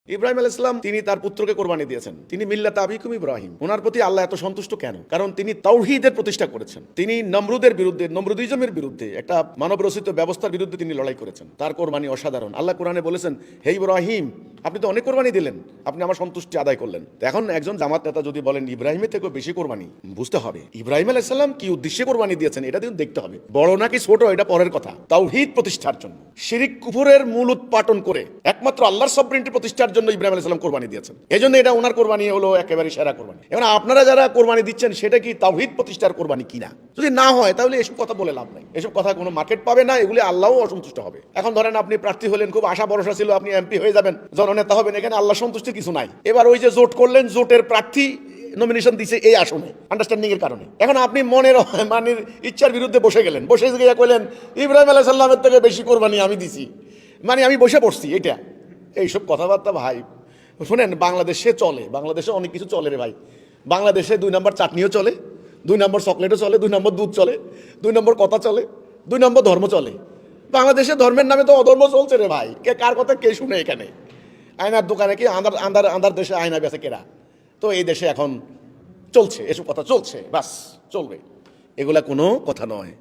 ইব্রাহিম আলাইহিস সালাম তিনি তার পুত্রকে কোরবানি দিয়েছেন। তিনি মিল্লাত আবিকুম ইব্রাহিম। ওনার প্রতি আল্লাহ এত সন্তুষ্ট কেন? কারণ তিনি তাওহীদের প্রতিষ্ঠা করেছেন। তিনি নমরুদের বিরুদ্ধে, নমরুদিজমের বিরুদ্ধে, একটা মানব রচিত ব্যবস্থার বিরুদ্ধে তিনি লড়াই করেছেন। তার কোরবানি অসাধারণ। আল্লাহ কোরআনে বলেছেন, হে ইব্রাহিম, আপনি তো অনেক কোরবানি দিলেন, আপনি আমার সন্তুষ্টি আদায় করলেন। এখন একজন জামাত নেতা যদি বলেন ইব্রাহিমের থেকেও বেশি কোরবানি, বুঝতে হবে ইব্রাহিম আলাইহিস সালাম কি উদ্দেশ্যে কোরবানি দিয়েছেন, এটা কিন্তু দেখতে হবে। বড় নাকি ছোট এটা পরের কথা। তাওহীদ প্রতিষ্ঠার জন্য, শিরিক কুফরের মূল উৎপাটন করে একমাত্র আল্লাহর সভরেন্টি প্রতিষ্ঠার জন্য ইব্রাহিম আলাইহিস সালাম কোরবানি দিয়েছেন। এজন্য এটা ওনার কোরবানি হলো একেবারে সেরা কোরবানি। এখন আপনারা যারা কোরবানি দিচ্ছেন সেটা কি তাওহীদ প্রতিষ্ঠার কোরবানি কিনা? যদি না হয় তাহলে এসব কথা বলে লাভ নাই। এসব কথা কোনো মার্কেট পাবে না, এগুলি আল্লাহও অসন্তুষ্ট হবে। এখন ধরেন আপনি প্রার্থী হলেন, খুব আশা ভরসা ছিল আপনি এমপি হয়ে যাবেন, জননেতা হবেন, এখানে আল্লাহ সন্তুষ্টির কিছু নাই। এবার ওই যে জোট করলেন, জোটের প্রার্থী নমিনেশন দিছে এই আসনে আন্ডারস্ট্যান্ডিং এর কারণে। এখন আপনি মনের মানের ইচ্ছার বিরুদ্ধে বসে গেলেন, বসে গিয়ে কইলেন ইব্রাহিম আলাইহিস সালামের থেকে বেশি কোরবানি আমি দিছি, মানে আমি বসে পড়ছি। এটা এইসব কথাবার্তা ভাই শুনেন, বাংলাদেশে চলে, বাংলাদেশে অনেক কিছু চলে রে ভাই। বাংলাদেশে 2 নম্বর চাটনিও চলে, 2 নম্বর চকলেটও চলে, 2 নম্বর দুধ চলে, 2 নম্বর কথা চলে, 2 নম্বর ধর্ম চলে। বাংলাদেশে ধর্মের নামে তো অধর্ম চলছে রে ভাই। কে কার কথা কে শুনে? এখানে আয়নার দোকানে কি আন্দার দেশে আয়না বেচে কেরা? তো এই দেশে এখন চলছে, এসব কথা চলছে, বাস চলবে, এগুলা কোনো কথা নয়।